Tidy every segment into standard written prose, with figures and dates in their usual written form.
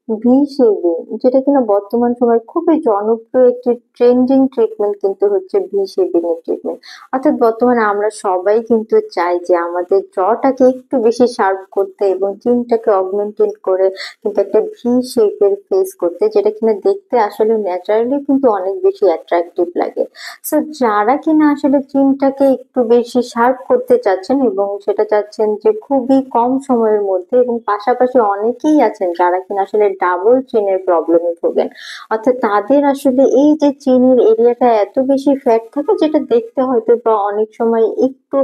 V shaving, যেটা কিনা বর্তমান সময়ে খুবই জনপ্রিয় একটি ট্রেন্ডিং ট্রিটমেন্ট কিন্তু হচ্ছে ভি শেভিং এর ট্রিটমেন্ট। অর্থাৎ বর্তমানে আমরা সবাই কিন্তু চাই যে আমাদের জটাকে একটু বেশি শার্প করতে এবং চিনটাকে অগমেন্টেড করে কিন্তু একটা ভি শেপের ফেস করতে, যেটা কিনা দেখতে আসলে ন্যাচারালি কিন্তু অনেক বেশি অ্যাট্রাকটিভ লাগে। সো যারা কিনা আসলে চিনটাকে একটু বেশি শার্প করতে চাচ্ছেন এবং সেটা চাচ্ছেন যে খুবই কম সময়ের মধ্যে, এবং পাশাপাশি অনেকেই আছেন যারা কিনা আসলে ডাবল চিনের প্রবলেমে ভোগেন। অর্থাৎ তাদের আসলে এই যে চিনের এরিয়াটা এত বেশি ফ্যাট থাকে, যেটা দেখতে হয়তো বা অনেক সময় একটু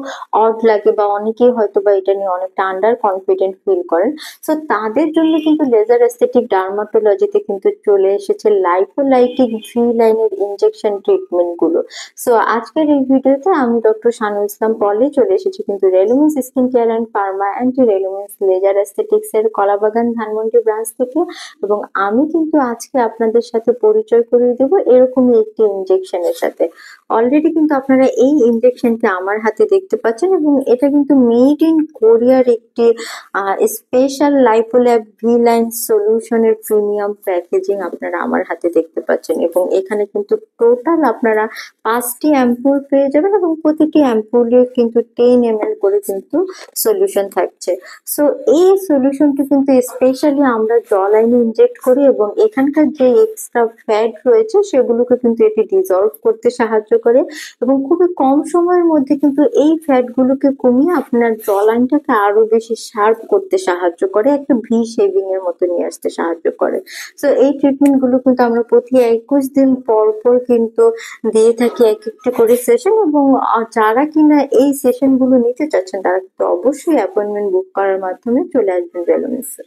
অড লাগে, বা অনেকেই হয়তো বা এটা নিয়ে অনেকটা আন্ডার কনফিডেন্ট ফিল করেন। সো তাদের জন্য কিন্তু লেজার এস্থেটিক ডার্মাটোলজিতে কিন্তু চলে এসেছে লাইপোলাইটিক ভি লাইনের ইনজেকশন ট্রিটমেন্ট গুলো। সো আজকের এই ভিডিওতে আমি ডক্টর শানুল ইসলাম পলি চলে এসেছি কিন্তু Relumins skin care and pharma anti Relumins laser aesthetics এর কলাবাগান ধানমন্ডি ব্রাঞ্চ থেকে। এবং আমি কিন্তু আজকে আপনাদের সাথে পরিচয় করিয়ে দেবো এরকমই একটি ইনজেকশনের সাথে। অলরেডি কিন্তু আপনারা এই ইনজেকশনটি আমার হাতে দেখতে পাচ্ছেন, এবং এটা কিন্তু মেড ইন কোরিয়ার একটি স্পেশাল লাইপোল্যাব ভি লাইন সলিউশনের প্রিমিয়াম প্যাকেজিং আপনারা আমার হাতে দেখতে পাচ্ছেন। এবং এখানে কিন্তু টোটাল আপনারা 5টি অ্যাম্পুল পেয়ে যাবেন, এবং প্রতিটি অ্যাম্পুলে কিন্তু 10 ml করে কিন্তু সলিউশন থাকছে। সো এই সলিউশনটি কিন্তু স্পেশালি আমরা জলাইনে ইনজেক্ট করি, এবং এখানকার যে এক্সট্রা ফ্যাট রয়েছে সেগুলোকে কিন্তু এটি ডিজলভ করতে সাহায্য করে, এবং খুবই কম সময়ের মধ্যে কিন্তু এই ফ্যাট গুলোকে কমিয়ে আপনার জলাইনটাকে আরো বেশি শার্প করতে সাহায্য করে, একটা ভি শেভিং এর মতো নিয়ে আসতে সাহায্য করে। সো এই ট্রিটমেন্ট গুলো কিন্তু আমরা প্রতি 21 দিন পর পর কিন্তু দিয়ে থাকি এক একটা করে সেশন। এবং যারা কিনা এই সেশন গুলো নিতে চাচ্ছেন তারা কিন্তু অবশ্যই অ্যাপয়েন্টমেন্ট বুক করার মাধ্যমে চলে আসবেন রেলুমিন্সে।